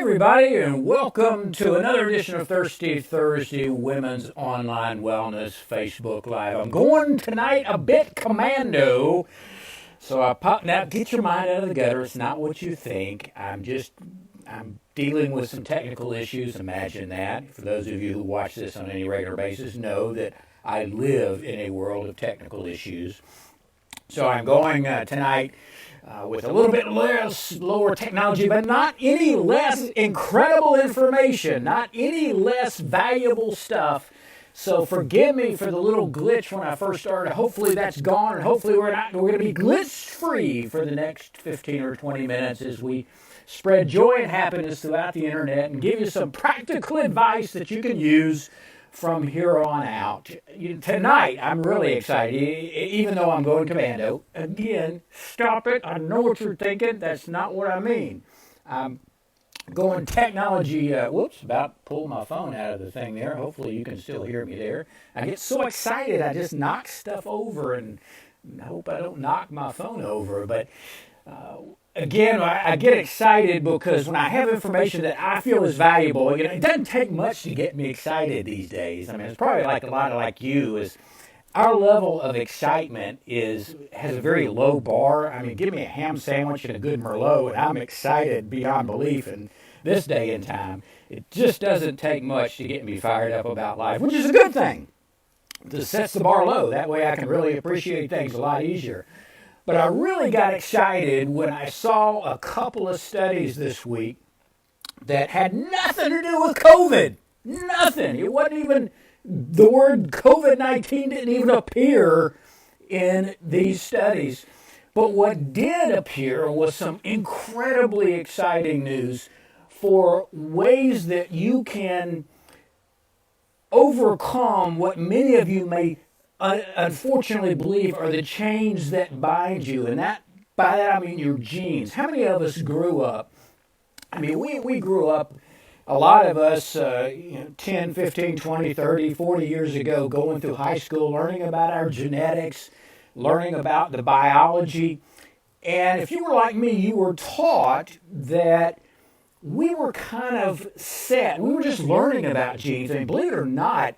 everybody, and welcome to another edition of Thirsty Thursday Women's Online Wellness Facebook Live. I'm going tonight a bit commando, so I pop now. Get your mind out of the gutter. It's not what you think. I'm dealing with some technical issues. Imagine that. For those of you who watch this on any regular basis, know that I live in a world of technical issues. So I'm going tonight with a little bit less lower technology, but not any less incredible information, not any less valuable stuff. So forgive me for the little glitch when I first started. Hopefully that's gone, and hopefully we're going to be glitch free for the next 15 or 20 minutes as we spread joy and happiness throughout the internet and give you some practical advice that you can use from here on out. Tonight, I'm really excited, even though I'm going commando. Again, stop it. I know what you're thinking. That's not what I mean. I'm going technology. Whoops, about to pull my phone out of the thing there. Hopefully you can still hear me there. I get so excited, I just knock stuff over, and I hope I don't knock my phone over. But again, I get excited because when I have information that I feel is valuable, it doesn't take much to get me excited these days. I mean, it's probably like a lot of like you is our level of excitement has a very low bar. I mean, give me a ham sandwich and a good Merlot, and I'm excited beyond belief in this day and time. It just doesn't take much to get me fired up about life, which is a good thing. It sets the bar low. That way I can really appreciate things a lot easier. But I really got excited when I saw a couple of studies this week that had nothing to do with COVID. Nothing. It wasn't even, the word COVID-19 didn't even appear in these studies. But what did appear was some incredibly exciting news for ways that you can overcome what many of you may unfortunately believe are the chains that bind you, and by that I mean your genes. How many of us grew up? I mean, we grew up, a lot of us 10, 15, 20, 30, 40 years ago, going through high school, learning about our genetics, learning about the biology. And if you were like me, you were taught that we were kind of set. We were just learning about genes. I mean, believe it or not,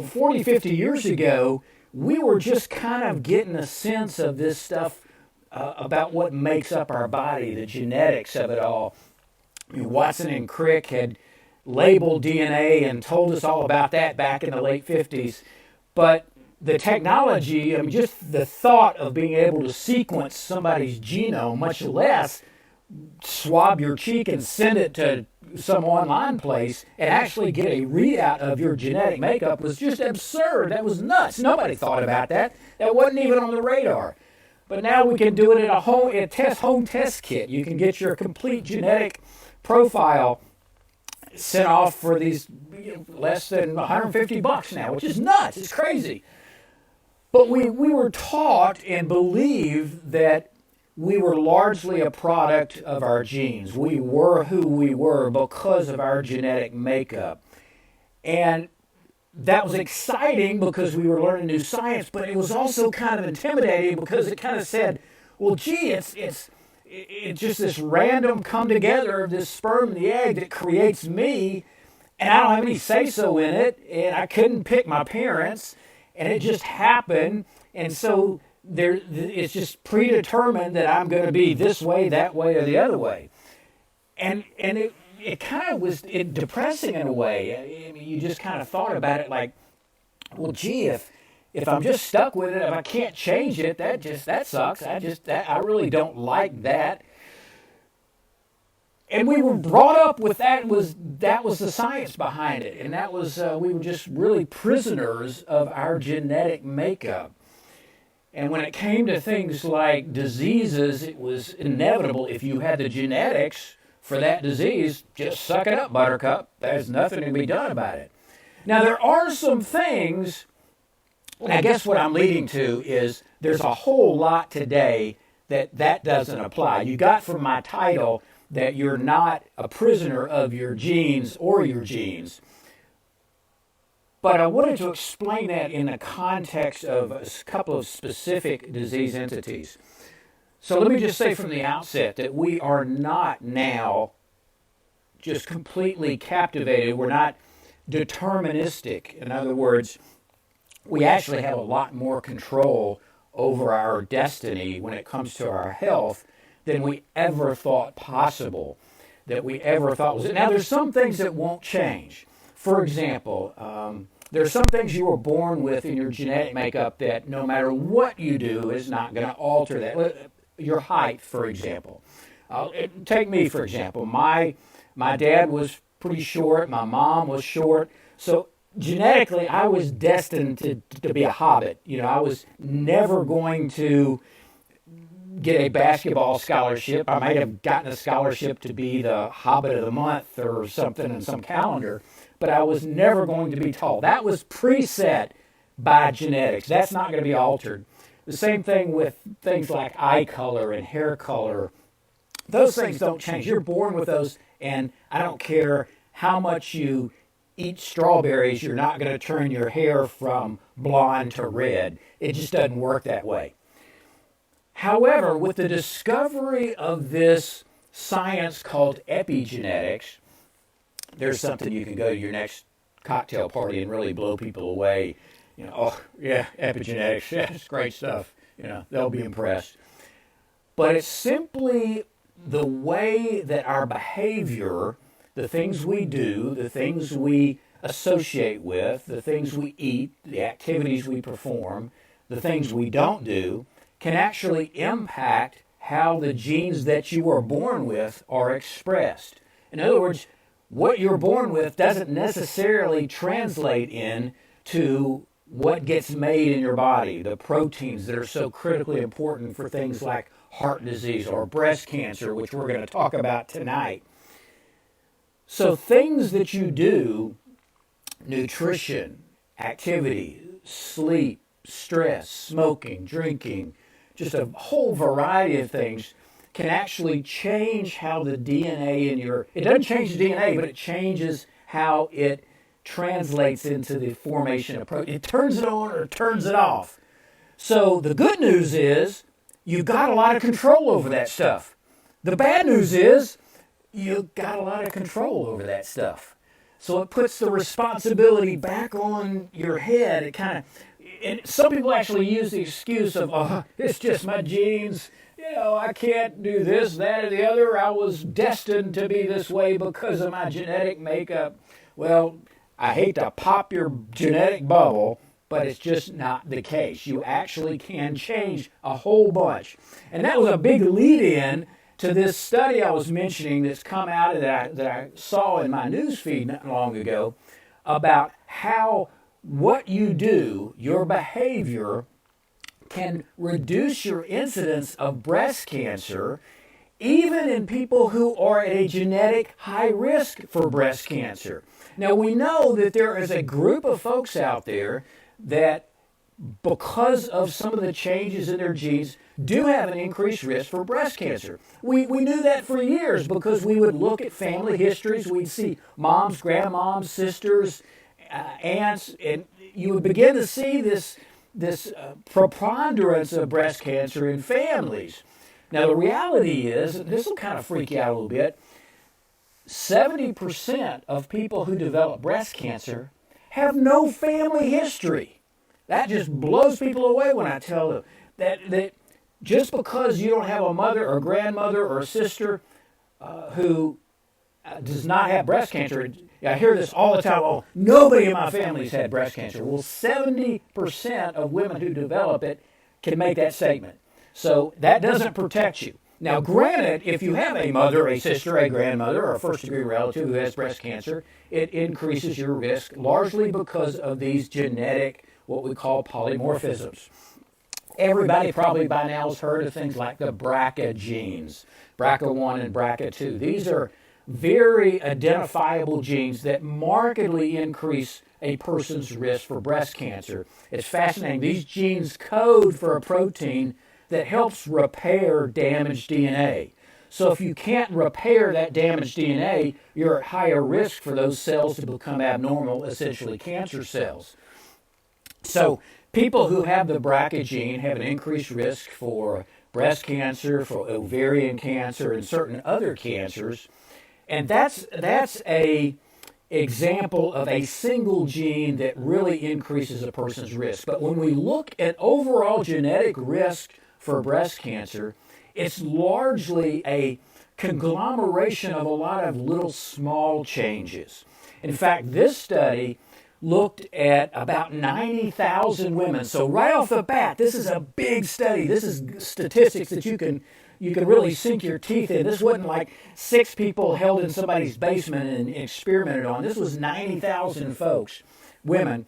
40, 50 years ago, we were just kind of getting a sense of this stuff about what makes up our body, the genetics of it all. Watson and Crick had labeled DNA and told us all about that back in the late 50s. But the technology, I mean, just the thought of being able to sequence somebody's genome, much less swab your cheek and send it to some online place and actually get a readout of your genetic makeup was just absurd. That was nuts. Nobody thought about that. That wasn't even on the radar. But now we can do it at a home test kit. You can get your complete genetic profile sent off for these less than $150 now, which is nuts. It's crazy. But we were taught and believed that we were largely a product of our genes. We were who we were because of our genetic makeup. And that was exciting because we were learning new science, but it was also kind of intimidating because it kind of said, well, gee, it's just this random come together of this sperm and the egg that creates me, and I don't have any say-so in it, and I couldn't pick my parents, and it just happened, and so it's just predetermined that I'm going to be this way, that way, or the other way. And it kind of was depressing in a way. I mean, you just kind of thought about it like, well, gee, if I'm just stuck with it, if I can't change it, that sucks. I really don't like that. And we were brought up with that was the science behind it, and that was we were just really prisoners of our genetic makeup. And when it came to things like diseases, it was inevitable. If you had the genetics for that disease, just suck it up, buttercup. There's nothing to be done about it. Now, there are some things, and I guess what I'm leading to is there's a whole lot today that doesn't apply. You got from my title that you're not a prisoner of your genes or your genes. But I wanted to explain that in the context of a couple of specific disease entities. So let me just say from the outset that we are not now just completely captivated. We're not deterministic. In other words, we actually have a lot more control over our destiny when it comes to our health than we ever thought possible, that we ever thought was it. Now, there's some things that won't change. For example, there are some things you were born with in your genetic makeup that no matter what you do is not going to alter that. Your height, for example. Take me, for example. My dad was pretty short. My mom was short. So genetically, I was destined to be a hobbit. You know, I was never going to get a basketball scholarship. I might have gotten a scholarship to be the Hobbit of the Month or something in some calendar, but I was never going to be tall. That was preset by genetics. That's not going to be altered. The same thing with things like eye color and hair color. Those things don't change. You're born with those, and I don't care how much you eat strawberries, you're not going to turn your hair from blonde to red. It just doesn't work that way. However, with the discovery of this science called epigenetics, there's something you can go to your next cocktail party and really blow people away. You know, oh, yeah, epigenetics, yeah, it's great stuff. You know, they'll be impressed. But it's simply the way that our behavior, the things we do, the things we associate with, the things we eat, the activities we perform, the things we don't do, can actually impact how the genes that you were born with are expressed. In other words, what you're born with doesn't necessarily translate into what gets made in your body, the proteins that are so critically important for things like heart disease or breast cancer, which we're going to talk about tonight. So things that you do, nutrition, activity, sleep, stress, smoking, drinking, just a whole variety of things can actually change how the DNA in your, it doesn't change the DNA, but it changes how it translates into the formation of protein. It turns it on or turns it off. So the good news is you got a lot of control over that stuff. The bad news is you got a lot of control over that stuff. So it puts the responsibility back on your head. It kind of, and some people actually use the excuse of, oh, it's just my genes. You know, I can't do this, that, or the other. I was destined to be this way because of my genetic makeup. Well, I hate to pop your genetic bubble, but it's just not the case. You actually can change a whole bunch. And that was a big lead-in to this study I was mentioning that's come out that I saw in my news feed not long ago about how what you do, your behavior, can reduce your incidence of breast cancer, even in people who are at a genetic high risk for breast cancer. Now, we know that there is a group of folks out there that, because of some of the changes in their genes, do have an increased risk for breast cancer. We knew that for years because we would look at family histories. We'd see moms, grandmoms, sisters, aunts, and you would begin to see this preponderance of breast cancer in families. Now, the reality is, and this will kind of freak you out a little bit, 70% of people who develop breast cancer have no family history. That just blows people away when I tell them that just because you don't have a mother or grandmother or a sister who does not have breast cancer, I hear this all the time, oh, nobody in my family's had breast cancer. Well, 70% of women who develop it can make that statement. So that doesn't protect you. Now, granted, if you have a mother, a sister, a grandmother, or a first-degree relative who has breast cancer, it increases your risk largely because of these genetic, what we call polymorphisms. Everybody probably by now has heard of things like the BRCA genes, BRCA1 and BRCA2. These are very identifiable genes that markedly increase a person's risk for breast cancer. It's fascinating. These genes code for a protein that helps repair damaged DNA. So if you can't repair that damaged DNA, you're at higher risk for those cells to become abnormal, essentially cancer cells. So people who have the BRCA gene have an increased risk for breast cancer, for ovarian cancer, and certain other cancers. And that's a example of a single gene that really increases a person's risk. But when we look at overall genetic risk for breast cancer, it's largely a conglomeration of a lot of little small changes. In fact, this study looked at about 90,000 women. So right off the bat, this is a big study. This is statistics that you can really sink your teeth in. This wasn't like 6 people held in somebody's basement and experimented on. This was 90,000 folks, women.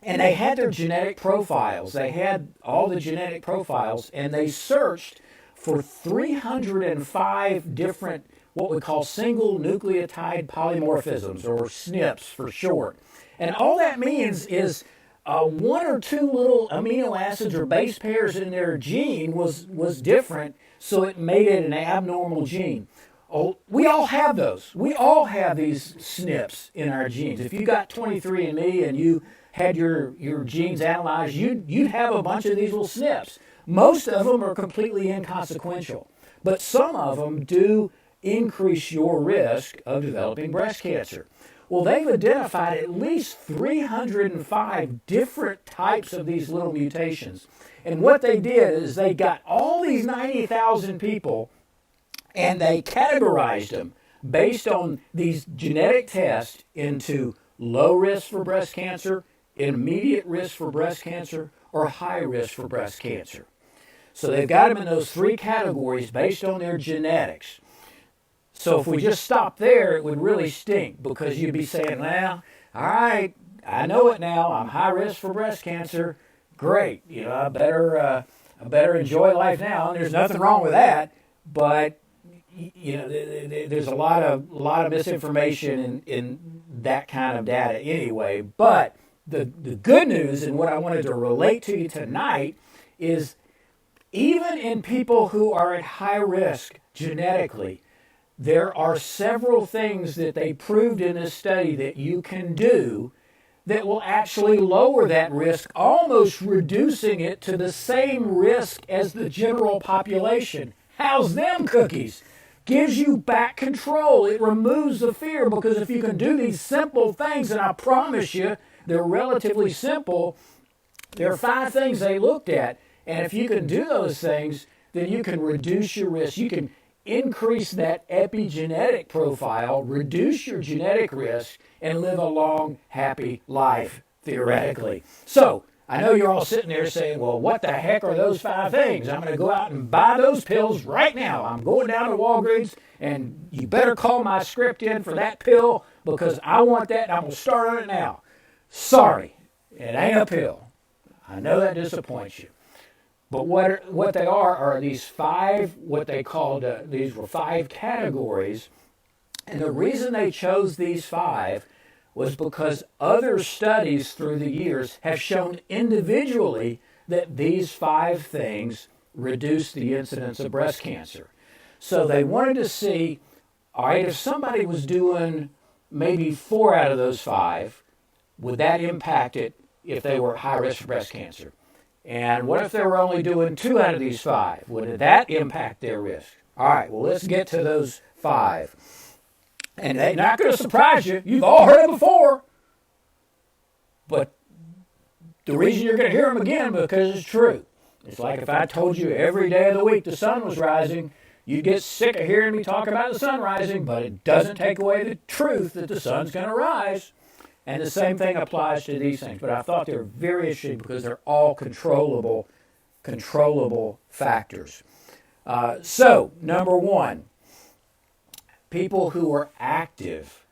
And they had their genetic profiles. They had all the genetic profiles, and they searched for 305 different, what we call single nucleotide polymorphisms, or SNPs for short. And all that means is 1 or 2 little amino acids or base pairs in their gene was different, so it made it an abnormal gene. Oh, we all have those. We all have these SNPs in our genes. If you got 23andMe and you had your genes analyzed, you'd have a bunch of these little SNPs. Most of them are completely inconsequential, but some of them do increase your risk of developing breast cancer. Well, they've identified at least 305 different types of these little mutations. And what they did is they got all these 90,000 people and they categorized them based on these genetic tests into low risk for breast cancer, intermediate risk for breast cancer, or high risk for breast cancer. So they've got them in those 3 categories based on their genetics. So if we just stop there, it would really stink, because you'd be saying, well, all right, I know it now. I'm high risk for breast cancer. Great. I better enjoy life now. And there's nothing wrong with that. But there's a lot of misinformation in that kind of data anyway. But the good news, and what I wanted to relate to you tonight, is even in people who are at high risk genetically, there are several things that they proved in this study that you can do that will actually lower that risk, almost reducing it to the same risk as the general population. How's them cookies? Gives you back control. It removes the fear, because if you can do these simple things, and I promise you, they're relatively simple, there are 5 things they looked at, and if you can do those things, then you can reduce your risk. You can increase that epigenetic profile, reduce your genetic risk, and live a long, happy life, theoretically. So, I know you're all sitting there saying, well, what the heck are those 5 things? I'm going to go out and buy those pills right now. I'm going down to Walgreens, and you better call my script in for that pill, because I want that, and I'm going to start on it now. Sorry, it ain't a pill. I know that disappoints you. But what they are these 5, what they called, these were 5 categories. And the reason they chose these 5 was because other studies through the years have shown individually that these 5 things reduce the incidence of breast cancer. So they wanted to see, all right, if somebody was doing maybe 4 out of those 5, would that impact it if they were high risk for breast cancer? And what if they were only doing 2 out of these 5? Would that impact their risk? All right, well, let's get to those 5. And they're not going to surprise you. You've all heard it before. But the reason you're going to hear them again, because it's true. It's like if I told you every day of the week the sun was rising, you'd get sick of hearing me talk about the sun rising, but it doesn't take away the truth that the sun's going to rise. And the same thing applies to these things. But I thought they were very interesting because they're all controllable factors. So, number 1, people who are active.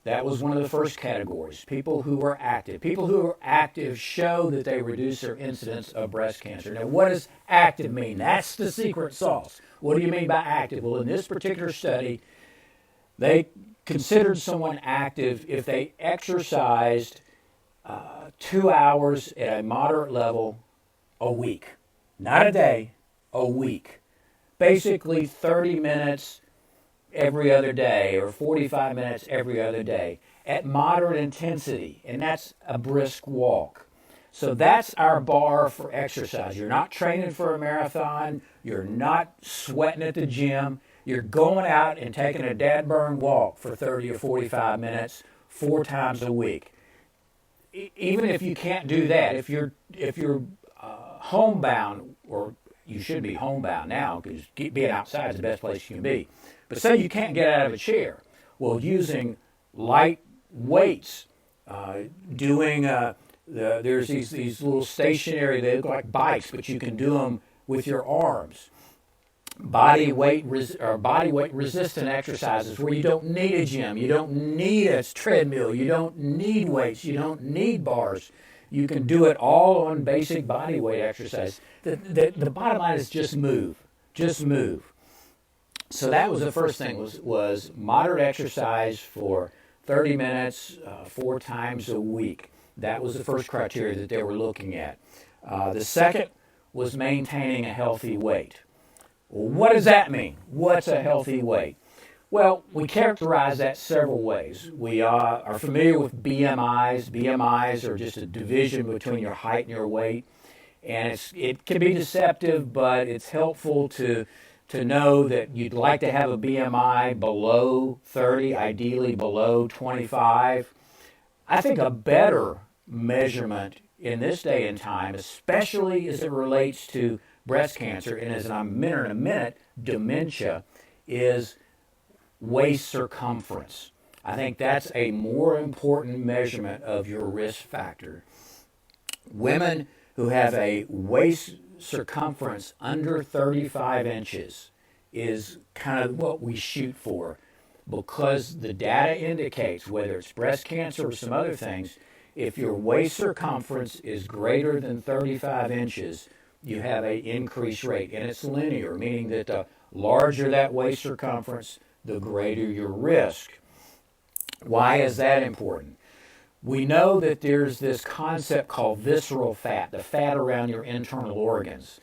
That was one of the first categories. People who are active. People who are active show that they reduce their incidence of breast cancer. Now, what does active mean? That's the secret sauce. What do you mean by active? Well, in this particular study, they considered someone active if they exercised 2 hours at a moderate level a week. Not a day, a week. Basically 30 minutes every other day, or 45 minutes every other day at moderate intensity, and that's a brisk walk. So that's our bar for exercise. You're not training for a marathon. You're not sweating at the gym. You're going out and taking a dead burn walk for 30 or 45 minutes 4 times a week. Even if you can't do that, if you're homebound, or you should be homebound now, because being outside is the best place you can be. But say you can't get out of a chair. Well, using light weights, doing there's these little stationary, they look like bikes, but you can do them with your arms. Body weight resistant exercises where you don't need a gym, you don't need a treadmill, you don't need weights, you don't need bars. You can do it all on basic body weight exercise. The bottom line is just move. Just move. So that was the first thing, was moderate exercise for 30 minutes, 4 times a week. That was the first criteria that they were looking at. The second was maintaining a healthy weight. Well, what does that mean? What's a healthy weight? Well, we characterize that several ways. We are familiar with BMIs. BMIs are just a division between your height and your weight. And it can be deceptive, but it's helpful to know that you'd like to have a BMI below 30, ideally below 25. I think a better measurement in this day and time, especially as it relates to breast cancer, and as I'm mentioning in a minute, dementia, is waist circumference. I think that's a more important measurement of your risk factor. Women who have a waist circumference under 35 inches is kind of what we shoot for, because the data indicates, whether it's breast cancer or some other things, if your waist circumference is greater than 35 inches, you have an increased rate. And it's linear, meaning that the larger that waist circumference, the greater your risk. Why is that important? We know that there's this concept called visceral fat, the fat around your internal organs.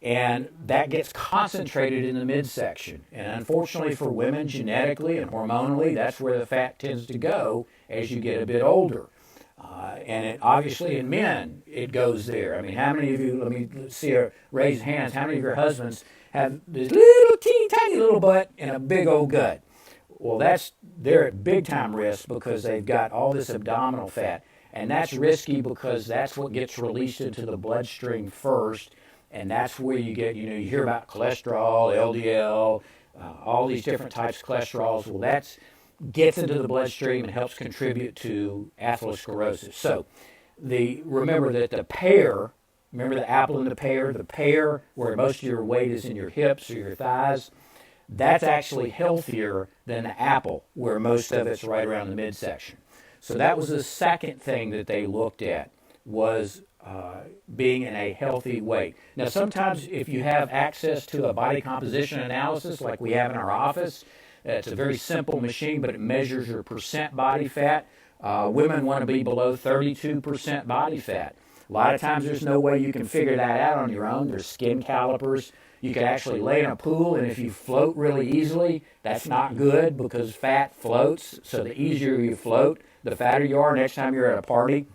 And that gets concentrated in the midsection. And unfortunately for women, genetically and hormonally, that's where the fat tends to go as you get a bit older. Obviously in men, it goes there. I mean, how many of you, let me see, raise hands, how many of your husbands have this little teeny tiny little butt and a big old gut? Well, they're at big time risk because they've got all this abdominal fat. And that's risky because that's what gets released into the bloodstream first. And that's where you get, you hear about cholesterol, LDL, all these different types of cholesterols. Well, that gets into the bloodstream and helps contribute to atherosclerosis. So remember that remember the apple and the pear where most of your weight is in your hips or your thighs, that's actually healthier than the apple where most of it's right around the midsection. So that was the second thing that they looked at, was being in a healthy weight. Now, sometimes if you have access to a body composition analysis like we have in our office, it's a very simple machine, but it measures your percent body fat. Women want to be below 32% body fat. A lot of times there's no way you can figure that out on your own. There's skin calipers. You can actually lay in a pool, and if you float really easily, that's not good because fat floats. So the easier you float, the fatter you are. Next time you're at a party,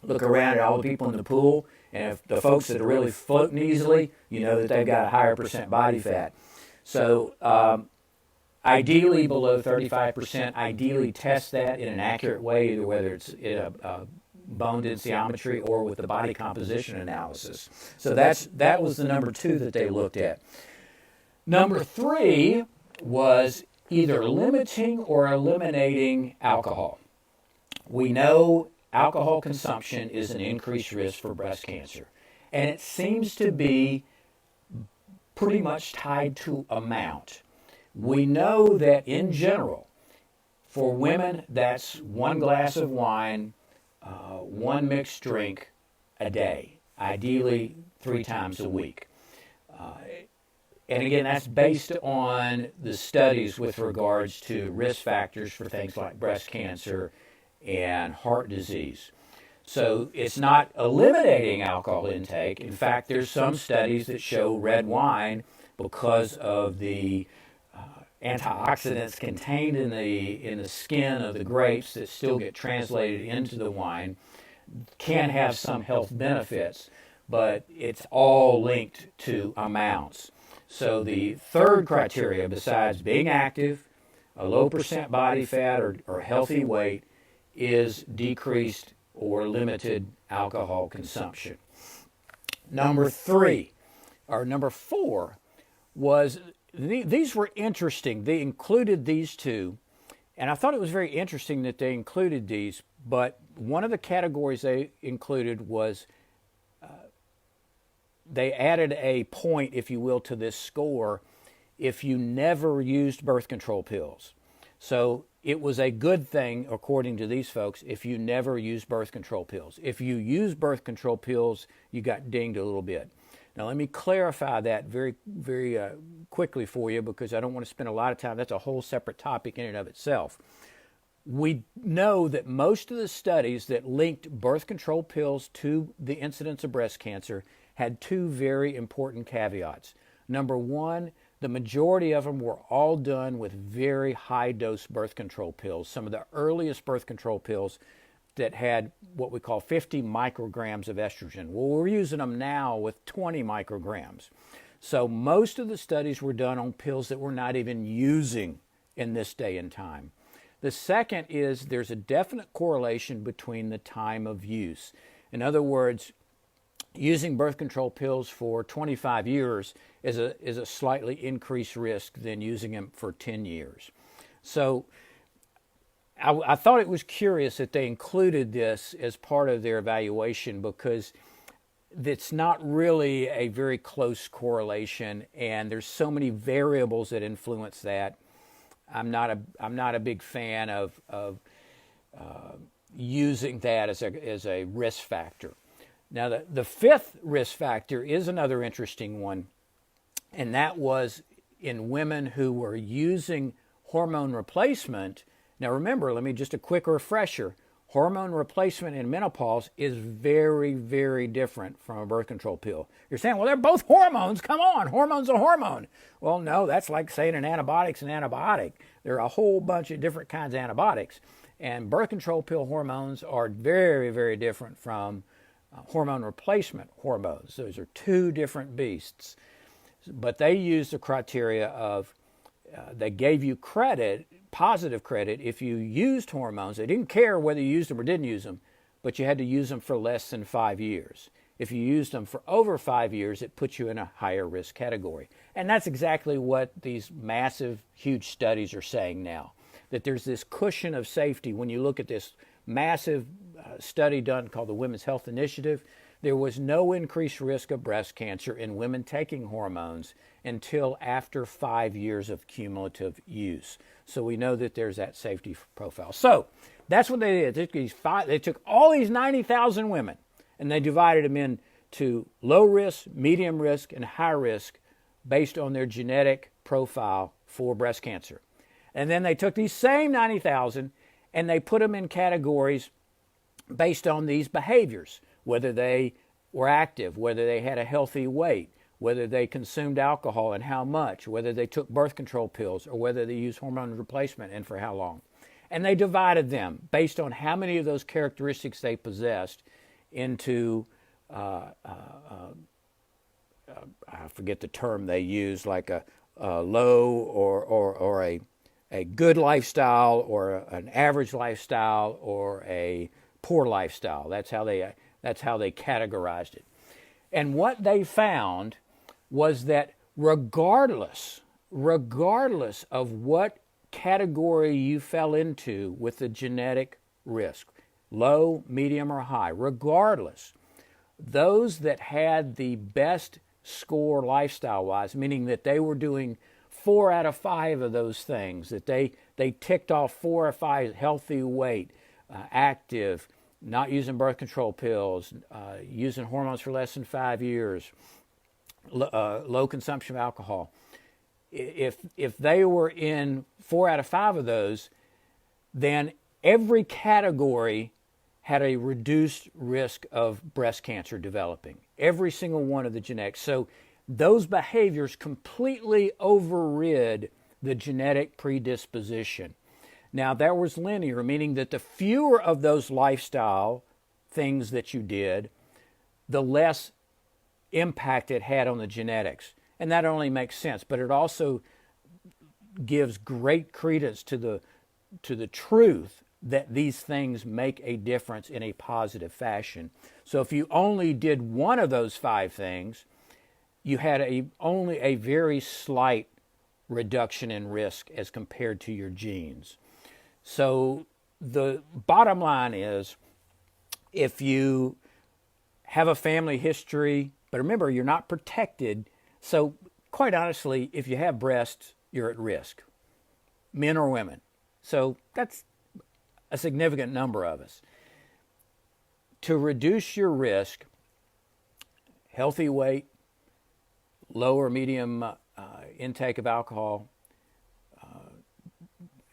look around at all the people in the pool, and if the folks that are really floating easily, you know that they've got a higher percent body fat. So ideally below 35%, ideally test that in an accurate way, either whether it's in a bone densitometry or with the body composition analysis. So that was the number 2 that they looked at. Number 3 was either limiting or eliminating alcohol. We know alcohol consumption is an increased risk for breast cancer, and it seems to be pretty much tied to amount. We know that in general, for women, that's 1 glass of wine, 1 mixed drink a day, ideally 3 times a week. And again, that's based on the studies with regards to risk factors for things like breast cancer and heart disease. So it's not eliminating alcohol intake. In fact, there's some studies that show red wine, because of the antioxidants contained in the skin of the grapes that still get translated into the wine, can have some health benefits, but it's all linked to amounts. So the third criteria, besides being active, a low percent body fat or healthy weight, is decreased or limited alcohol consumption. Number four was, these were interesting. They included these two, and I thought it was very interesting that they included these, but one of the categories they included was they added a point, if you will, to this score if you never used birth control pills. So it was a good thing, according to these folks, if you never used birth control pills. If you use birth control pills, you got dinged a little bit. Now, let me clarify that very, very quickly for you, because I don't want to spend a lot of time. That's a whole separate topic in and of itself. We know that most of the studies that linked birth control pills to the incidence of breast cancer had two very important caveats. Number one, the majority of them were all done with very high dose birth control pills, some of the earliest birth control pills that had what we call 50 micrograms of estrogen. Well, we're using them now with 20 micrograms. So most of the studies were done on pills that we're not even using in this day and time. The second is there's a definite correlation between the time of use. In other words, using birth control pills for 25 years is a slightly increased risk than using them for 10 years. So I thought it was curious that they included this as part of their evaluation, because it's not really a very close correlation, and there's so many variables that influence that. I'm not a big fan of using that as a risk factor. Now, the fifth risk factor is another interesting one, and that was in women who were using hormone replacement. Now, remember, let me just a quick refresher. Hormone replacement in menopause is very, very different from a birth control pill. You're saying, well, they're both hormones. Come on, hormone's a hormone. Well, no, that's like saying an antibiotic's an antibiotic. There are a whole bunch of different kinds of antibiotics. And birth control pill hormones are very, very different from hormone replacement hormones. Those are two different beasts. But they used the criteria of, they gave you credit, positive credit, if you used hormones. They didn't care whether you used them or didn't use them, but you had to use them for less than 5 years. If you used them for over 5 years, it puts you in a higher risk category. And that's exactly what these massive, huge studies are saying now, that there's this cushion of safety. When you look at this massive study done called the Women's Health Initiative, there was no increased risk of breast cancer in women taking hormones until after 5 years of cumulative use. So we know that there's that safety profile. So that's what they did. They took all these 90,000 women and they divided them into low risk, medium risk, and high risk based on their genetic profile for breast cancer. And then they took these same 90,000 and they put them in categories based on these behaviors, whether they were active, whether they had a healthy weight, whether they consumed alcohol and how much, whether they took birth control pills, or whether they used hormone replacement and for how long. And they divided them based on how many of those characteristics they possessed into, I forget the term they used, like a low or a good lifestyle, or an average lifestyle, or a poor lifestyle. That's how they categorized it. And what they found was that regardless of what category you fell into with the genetic risk, low, medium, or high, regardless, those that had the best score lifestyle-wise, meaning that they were doing 4 out of 5 of those things, that they ticked off 4 or 5: healthy weight, active, not using birth control pills, using hormones for less than 5 years, low consumption of alcohol. If they were in 4 out of 5 of those, then every category had a reduced risk of breast cancer developing. Every single one of the genetics. So those behaviors completely overrid the genetic predisposition. Now, that was linear, meaning that the fewer of those lifestyle things that you did, the less impact it had on the genetics. And that only makes sense, but it also gives great credence to the truth that these things make a difference in a positive fashion. So if you only did one of those five things, you had only a very slight reduction in risk as compared to your genes. So the bottom line is, if you have a family history, but remember, you're not protected. So quite honestly, if you have breasts, you're at risk, men or women. So that's a significant number of us. To reduce your risk, healthy weight, low or medium intake of alcohol.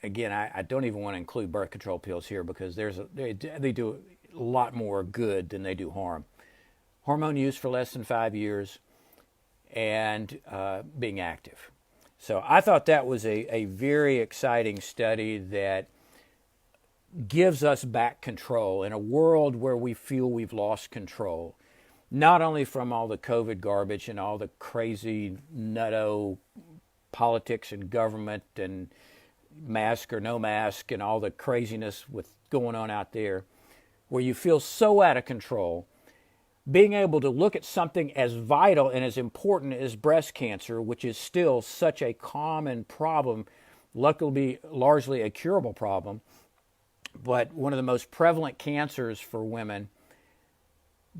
Again, I don't even want to include birth control pills here because they do a lot more good than they do harm. Hormone use for less than 5 years, and being active. So I thought that was a very exciting study that gives us back control in a world where we feel we've lost control, not only from all the COVID garbage and all the crazy nutto politics and government and mask or no mask and all the craziness with going on out there, where you feel so out of control. Being able to look at something as vital and as important as breast cancer, which is still such a common problem, luckily largely a curable problem, but one of the most prevalent cancers for women,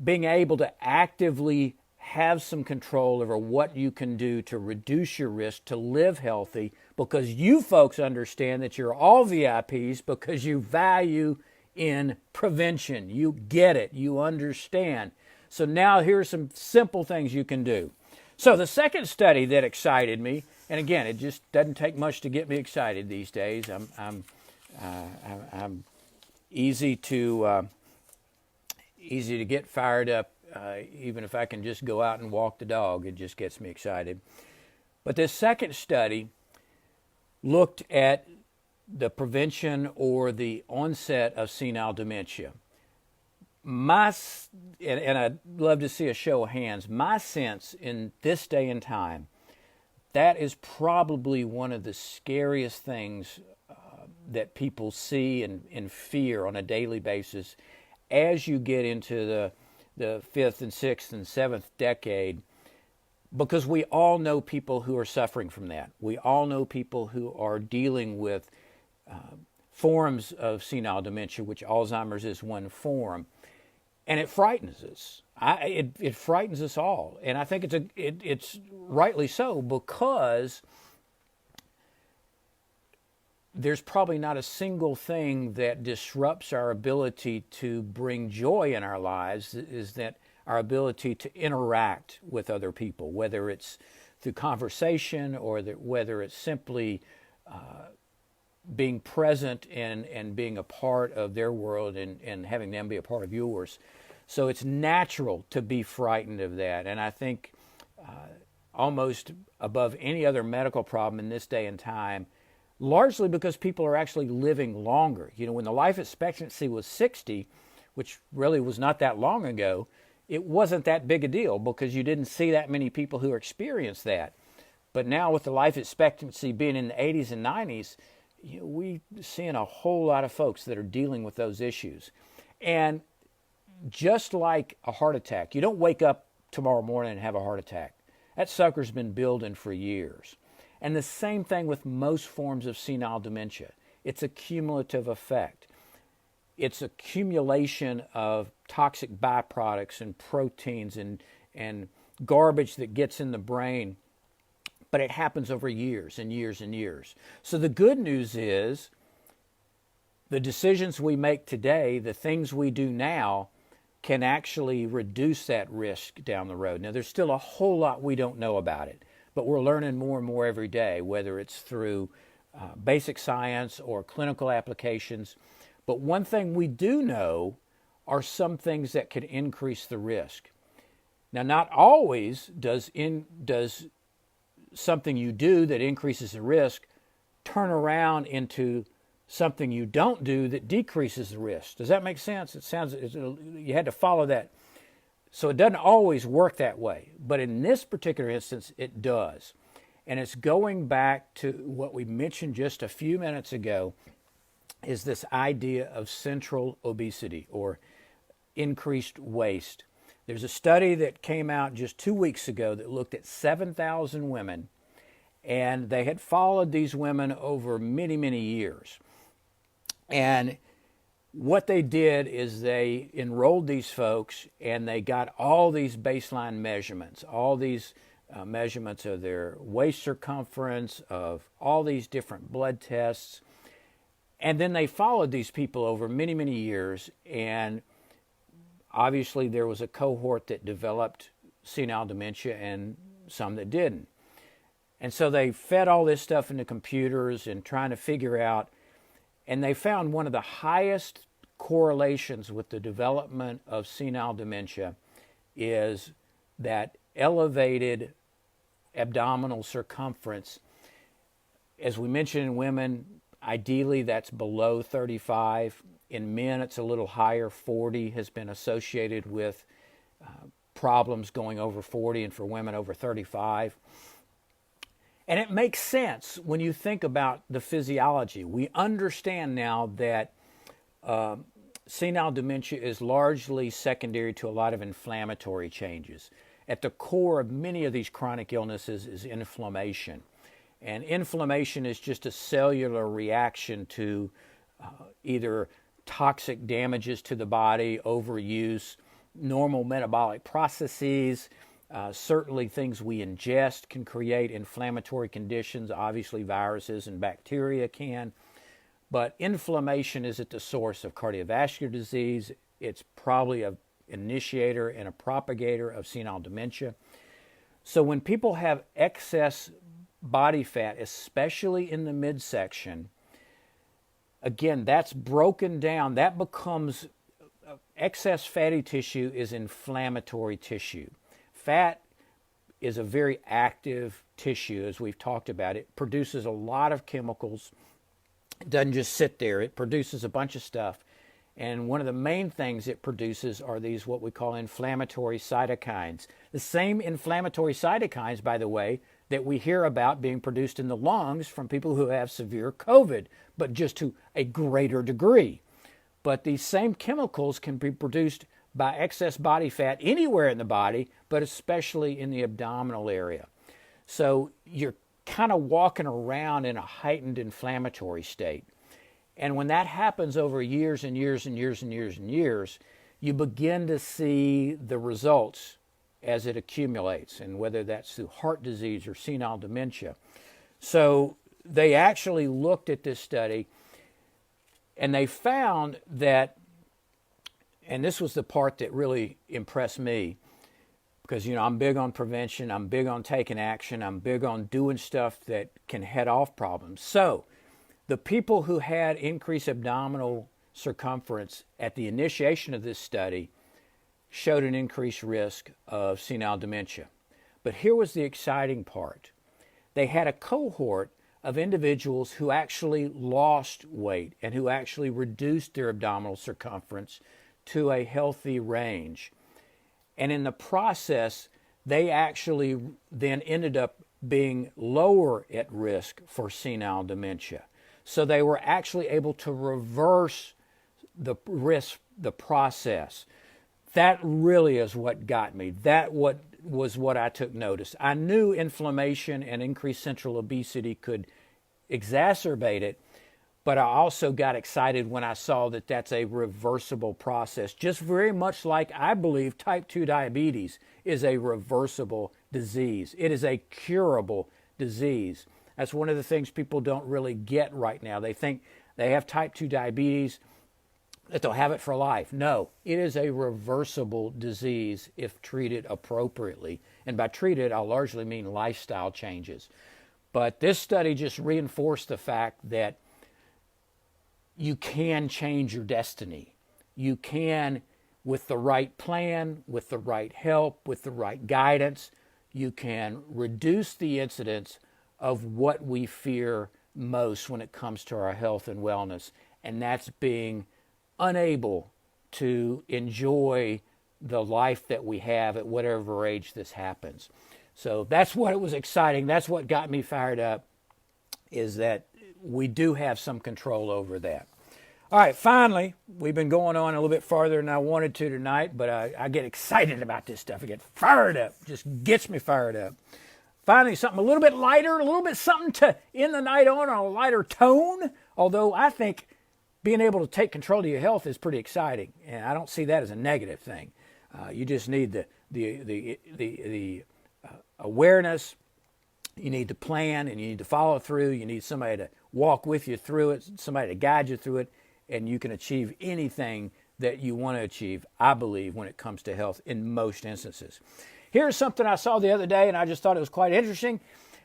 being able to actively have some control over what you can do to reduce your risk to live healthy, because you folks understand that you're all VIPs because you value in prevention. You get it. You understand. So now here's some simple things you can do. So the second study that excited me, and again, it just doesn't take much to get me excited these days. I'm easy to get fired up. Even if I can just go out and walk the dog, it just gets me excited. But this second study looked at the prevention or the onset of senile dementia. And I'd love to see a show of hands, my sense in this day and time, that is probably one of the scariest things that people see and fear on a daily basis as you get into the fifth and sixth and seventh decade, because we all know people who are suffering from that. We all know people who are dealing with forms of senile dementia, which Alzheimer's is one form, and it frightens us. It frightens us all, and I think it's rightly so, because there's probably not a single thing that disrupts our ability to bring joy in our lives, is that our ability to interact with other people, whether it's through conversation or whether it's simply being present and being a part of their world and having them be a part of yours. So it's natural to be frightened of that. And I think almost above any other medical problem in this day and time, largely because people are actually living longer. You know, when the life expectancy was 60, which really was not that long ago, it wasn't that big a deal because you didn't see that many people who experienced that. But now with the life expectancy being in the 80s and 90s, we're seeing a whole lot of folks that are dealing with those issues. And just like a heart attack, you don't wake up tomorrow morning and have a heart attack. That sucker's been building for years. And the same thing with most forms of senile dementia. It's a cumulative effect. It's accumulation of toxic byproducts and proteins and garbage that gets in the brain, but it happens over years and years and years. So the good news is the decisions we make today, the things we do now, can actually reduce that risk down the road. Now, there's still a whole lot we don't know about it, but we're learning more and more every day, whether it's through basic science or clinical applications. But one thing we do know are some things that can increase the risk. Now, not always does something you do that increases the risk turn around into something you don't do that decreases the risk. Does that make sense? You had to follow that So it doesn't always work that way, but in this particular instance, it does. And it's going back to what we mentioned just a few minutes ago, is this idea of central obesity or increased waste. There's a study that came out just 2 weeks ago that looked at 7,000 women, and they had followed these women over many, many years. And what they did is they enrolled these folks and they got all these baseline measurements, all these measurements of their waist circumference, of all these different blood tests. And then they followed these people over many, many years. And obviously there was a cohort that developed senile dementia and some that didn't. And so they fed all this stuff into computers and trying to figure out, and they found one of the highest correlations with the development of senile dementia is that elevated abdominal circumference. As we mentioned, in women, ideally that's below 35. In men, it's a little higher. 40 has been associated with problems going over 40, and for women over 35. And it makes sense when you think about the physiology. We understand now that senile dementia is largely secondary to a lot of inflammatory changes. At the core of many of these chronic illnesses is inflammation. And inflammation is just a cellular reaction to either toxic damages to the body, overuse, normal metabolic processes. Certainly things we ingest can create inflammatory conditions. Obviously viruses and bacteria can. But inflammation is at the source of cardiovascular disease. It's probably an initiator and a propagator of senile dementia. So when people have excess body fat, especially in the midsection, again, that's broken down. That becomes, excess fatty tissue is inflammatory tissue. Fat is a very active tissue, as we've talked about. It produces a lot of chemicals. It doesn't just sit there. It produces a bunch of stuff. And one of the main things it produces are these what we call inflammatory cytokines. The same inflammatory cytokines, by the way, that we hear about being produced in the lungs from people who have severe COVID, but just to a greater degree. But these same chemicals can be produced by excess body fat anywhere in the body, but especially in the abdominal area. So you're kind of walking around in a heightened inflammatory state. And when that happens over years and years and years and years and years, you begin to see the results as it accumulates, and whether that's through heart disease or senile dementia. So they actually looked at this study and they found that, and this was the part that really impressed me, because, you know, I'm big on prevention, I'm big on taking action, I'm big on doing stuff that can head off problems. So the people who had increased abdominal circumference at the initiation of this study showed an increased risk of senile dementia. But here was the exciting part. They had a cohort of individuals who actually lost weight and who actually reduced their abdominal circumference to a healthy range. And in the process, they actually then ended up being lower at risk for senile dementia. So they were actually able to reverse the risk, the process. That really is what got me. That was what I took notice. I knew inflammation and increased central obesity could exacerbate it, but I also got excited when I saw that that's a reversible process, just very much like I believe type 2 diabetes is a reversible disease. It is a curable disease. That's one of the things people don't really get right now. They think they have type 2 diabetes, that they'll have it for life. No, it is a reversible disease if treated appropriately. And by treated, I largely mean lifestyle changes. But this study just reinforced the fact that you can change your destiny. You can, with the right plan, with the right help, with the right guidance, you can reduce the incidence of what we fear most when it comes to our health and wellness, and that's being unable to enjoy the life that we have at whatever age this happens. So that's what it was exciting. That's what got me fired up, is that we do have some control over that. All right, finally, we've been going on a little bit farther than I wanted to tonight, but I get excited about this stuff. I get fired up. Just gets me fired up. Finally, something a little bit lighter, a little bit something to end the night on a lighter tone, although I think being able to take control of your health is pretty exciting, and I don't see that as a negative thing. You just need the awareness, you need to plan, and you need to follow through. You need somebody to walk with you through it, somebody to guide you through it, and you can achieve anything that you want to achieve, I believe, when it comes to health in most instances. Here's something I saw the other day, and I just thought it was quite interesting.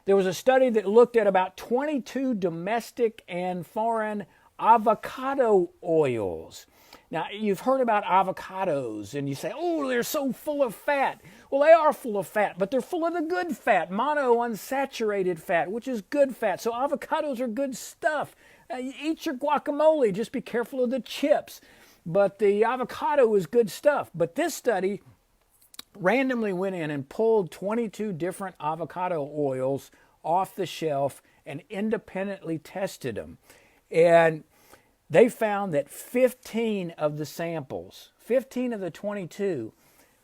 There was a study that looked at about 22 domestic and foreign avocado oils. Now, you've heard about avocados, and you say, oh, they're so full of fat. Well, they are full of fat, but they're full of the good fat, monounsaturated fat, which is good fat. So avocados are good stuff. You eat your guacamole, just be careful of the chips. But the avocado is good stuff. But this study randomly went in and pulled 22 different avocado oils off the shelf and independently tested them. And they found that 15 of the samples, 15 of the 22,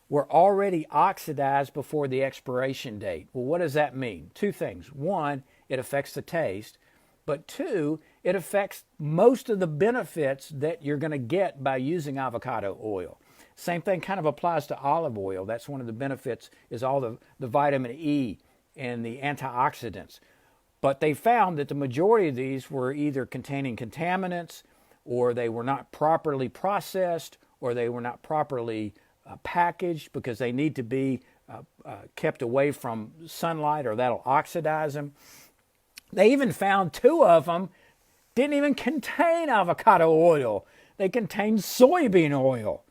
were already oxidized before the expiration date. Well, what does that mean? Two things. One, it affects the taste. But two, it affects most of the benefits that you're going to get by using avocado oil. Same thing kind of applies to olive oil. That's one of the benefits, is all the vitamin E and the antioxidants. But they found that the majority of these were either containing contaminants, or they were not properly processed, or they were not properly packaged, because they need to be kept away from sunlight, or that'll oxidize them. They even found 2 of them didn't even contain avocado oil. They contained soybean oil,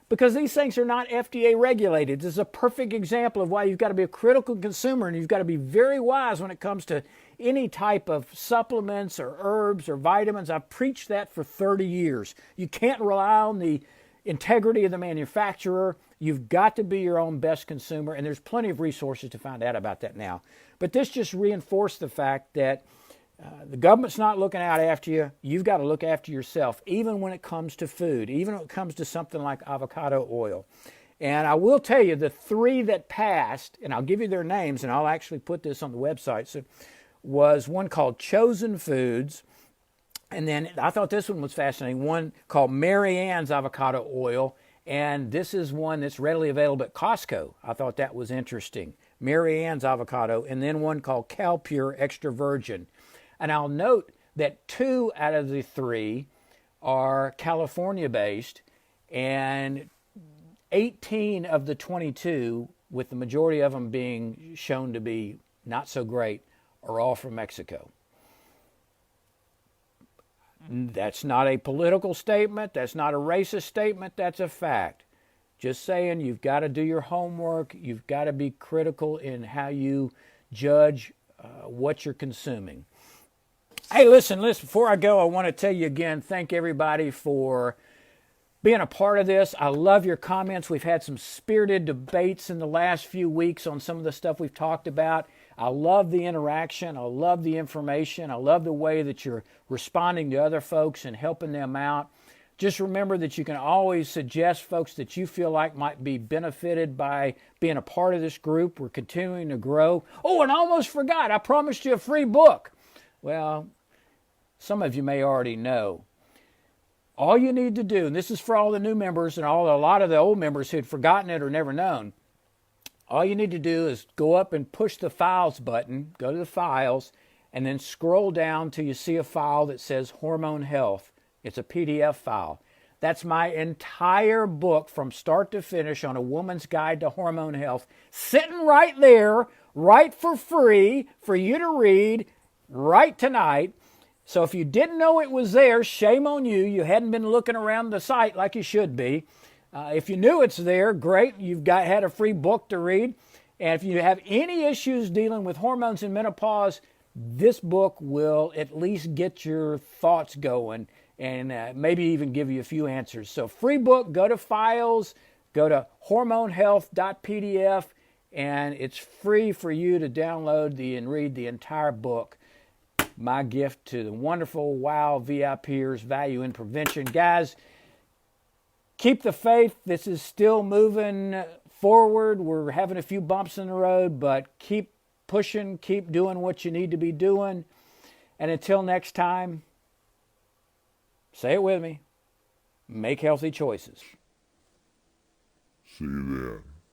because these things are not FDA regulated. This is a perfect example of why you've got to be a critical consumer, and you've got to be very wise when it comes to any type of supplements or herbs or vitamins. I've preached that for 30 years. You can't rely on the integrity of the manufacturer. You've got to be your own best consumer, and there's plenty of resources to find out about that now. But this just reinforced the fact that the government's not looking out after you. You've got to look after yourself, even when it comes to food, even when it comes to something like avocado oil. And I will tell you, the 3 that passed, and I'll give you their names, and I'll actually put this on the website, so, was one called Chosen Foods, and then I thought this one was fascinating, one called Mary Ann's Avocado Oil, and this is one that's readily available at Costco. I thought that was interesting. Mary Ann's Avocado, and then one called CalPure Extra Virgin. And I'll note that 2 out of the 3 are California-based, and 18 of the 22, with the majority of them being shown to be not so great, are all from Mexico. That's not a political statement. That's not a racist statement. That's a fact. Just saying, you've got to do your homework. You've got to be critical in how you judge what you're consuming. Hey, listen, before I go, I want to tell you again, thank everybody for being a part of this. I love your comments. We've had some spirited debates in the last few weeks on some of the stuff we've talked about. I love the interaction. I love the information. I love the way that you're responding to other folks and helping them out. Just remember that you can always suggest folks that you feel like might be benefited by being a part of this group. We're continuing to grow. Oh, and I almost forgot. I promised you a free book. Well, some of you may already know. All you need to do, and this is for all the new members and a lot of the old members who'd forgotten it or never known, all you need to do is go up and push the Files button, go to the Files, and then scroll down till you see a file that says Hormone Health. It's a PDF file. That's my entire book from start to finish on A Woman's Guide to Hormone Health, sitting right there, right for free, for you to read right tonight. So if you didn't know it was there, shame on you. You hadn't been looking around the site like you should be. If you knew it's there, great. You've had a free book to read. And if you have any issues dealing with hormones and menopause, this book will at least get your thoughts going and maybe even give you a few answers. So free book, go to Files, Go to hormonehealth.pdf, and it's free for you to download and read the entire book. My gift to the wonderful WOW VIPers, Value in Prevention. Guys, keep the faith. This is still moving forward. We're having a few bumps in the road, but keep pushing, keep doing what you need to be doing. And until next time, say it with me, make healthy choices. See you then.